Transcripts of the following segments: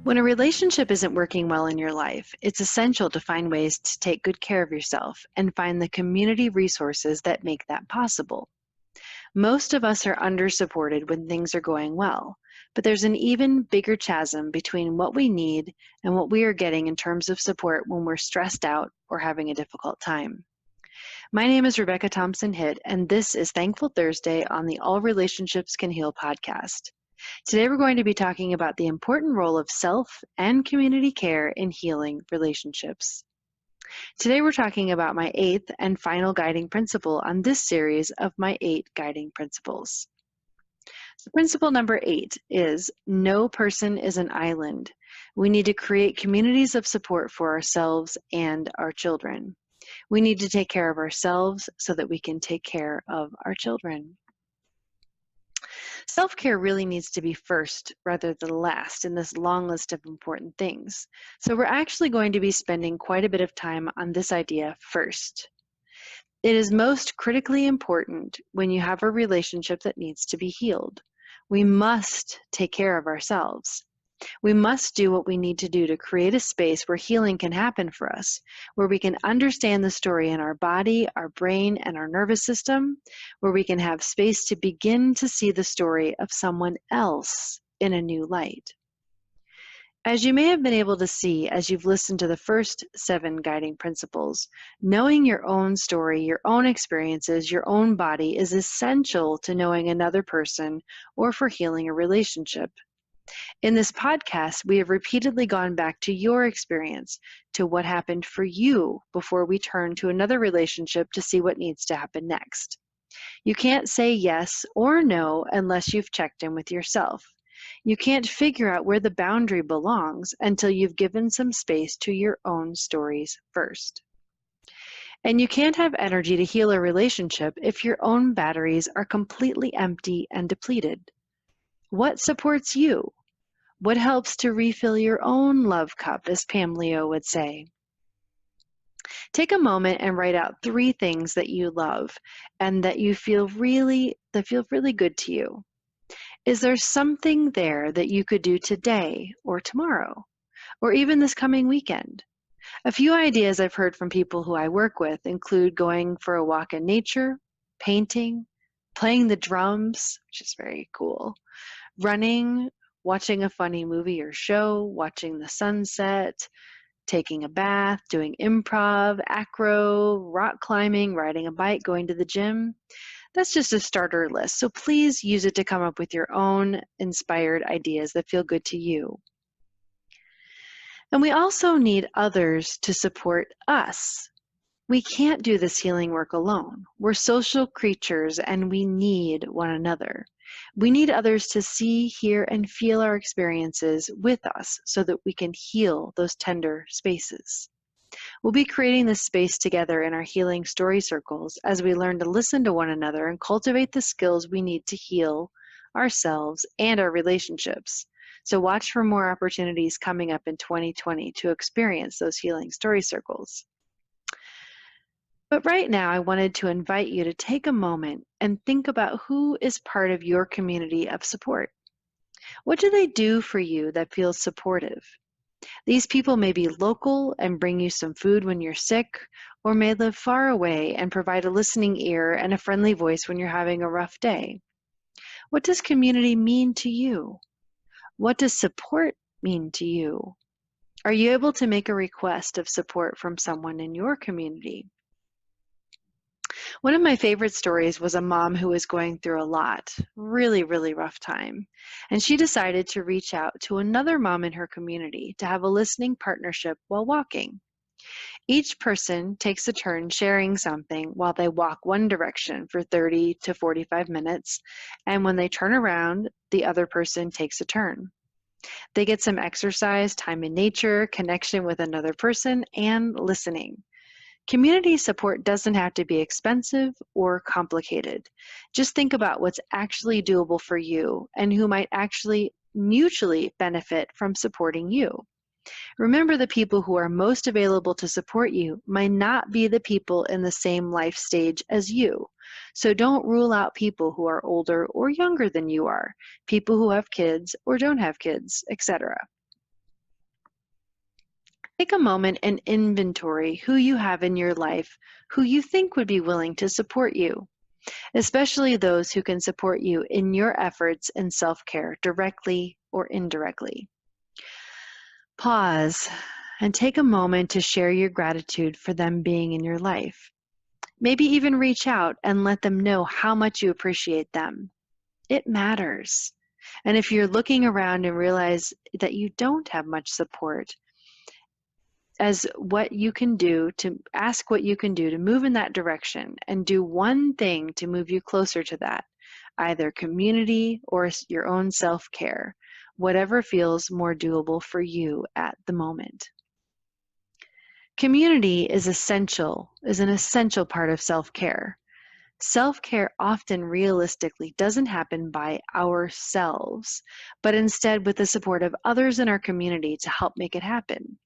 When a relationship isn't working well in your life, it's essential to find ways to take good care of yourself and find the community resources that make that possible. Most of us are under-supported when things are going well, but there's an even bigger chasm between what we need and what we are getting in terms of support when we're stressed out or having a difficult time. My name is Rebecca Thompson Hitt, and this is Thankful Thursday on the All Relationships Can Heal podcast. Today we're going to be talking about the important role of self and community care in healing relationships. Today we're talking about my 8th and final guiding principle on this series of my 8 guiding principles. So principle number 8 is no person is an island. We need to create communities of support for ourselves and our children. We need to take care of ourselves so that we can take care of our children. Self-care really needs to be first rather than last in this long list of important things. So we're actually going to be spending quite a bit of time on this idea first. It is most critically important when you have a relationship that needs to be healed. We must take care of ourselves. We must do what we need to do to create a space where healing can happen for us, where we can understand the story in our body, our brain, and our nervous system, where we can have space to begin to see the story of someone else in a new light. As you may have been able to see as you've listened to the first 7 guiding principles, knowing your own story, your own experiences, your own body is essential to knowing another person or for healing a relationship. In this podcast, we have repeatedly gone back to your experience, to what happened for you before we turn to another relationship to see what needs to happen next. You can't say yes or no unless you've checked in with yourself. You can't figure out where the boundary belongs until you've given some space to your own stories first. And you can't have energy to heal a relationship if your own batteries are completely empty and depleted. What supports you? What helps to refill your own love cup, as Pam Leo would say? Take a moment and write out 3 things that you love and that feel really good to you. Is there something there that you could do today or tomorrow or even this coming weekend? A few ideas I've heard from people who I work with include going for a walk in nature, painting, playing the drums, which is very cool, running, watching a funny movie or show, watching the sunset, taking a bath, doing improv, acro, rock climbing, riding a bike, going to the gym. That's just a starter list, so please use it to come up with your own inspired ideas that feel good to you. And we also need others to support us. We can't do this healing work alone. We're social creatures and we need one another. We need others to see, hear, and feel our experiences with us so that we can heal those tender spaces. We'll be creating this space together in our healing story circles as we learn to listen to one another and cultivate the skills we need to heal ourselves and our relationships. So watch for more opportunities coming up in 2020 to experience those healing story circles. But right now, I wanted to invite you to take a moment and think about who is part of your community of support. What do they do for you that feels supportive? These people may be local and bring you some food when you're sick, or may live far away and provide a listening ear and a friendly voice when you're having a rough day. What does community mean to you? What does support mean to you? Are you able to make a request of support from someone in your community? One of my favorite stories was a mom who was going through a lot, really rough time. And she decided to reach out to another mom in her community to have a listening partnership while walking. Each person takes a turn sharing something while they walk one direction for 30 to 45 minutes. And when they turn around, the other person takes a turn. They get some exercise, time in nature, connection with another person, and listening. Community support doesn't have to be expensive or complicated. Just think about what's actually doable for you and who might actually mutually benefit from supporting you. Remember, the people who are most available to support you might not be the people in the same life stage as you. So don't rule out people who are older or younger than you are, people who have kids or don't have kids, etc. Take a moment and inventory who you have in your life who you think would be willing to support you, especially those who can support you in your efforts in self-care directly or indirectly. Pause and take a moment to share your gratitude for them being in your life. Maybe even reach out and let them know how much you appreciate them. It matters. And if you're looking around and realize that you don't have much support, as what you can do to ask what you can do to move in that direction and do one thing to move you closer to that, either community or your own self-care, whatever feels more doable for you at the moment. Community is an essential part of self-care. Self-care often realistically doesn't happen by ourselves, but instead with the support of others in our community to help make it happen.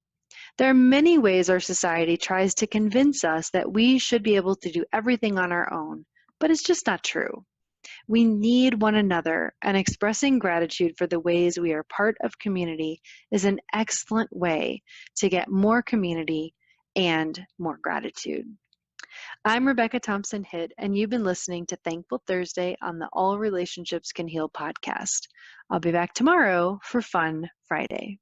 There are many ways our society tries to convince us that we should be able to do everything on our own, but it's just not true. We need one another, and expressing gratitude for the ways we are part of community is an excellent way to get more community and more gratitude. I'm Rebecca Thompson Hitt, and you've been listening to Thankful Thursday on the All Relationships Can Heal podcast. I'll be back tomorrow for Fun Friday.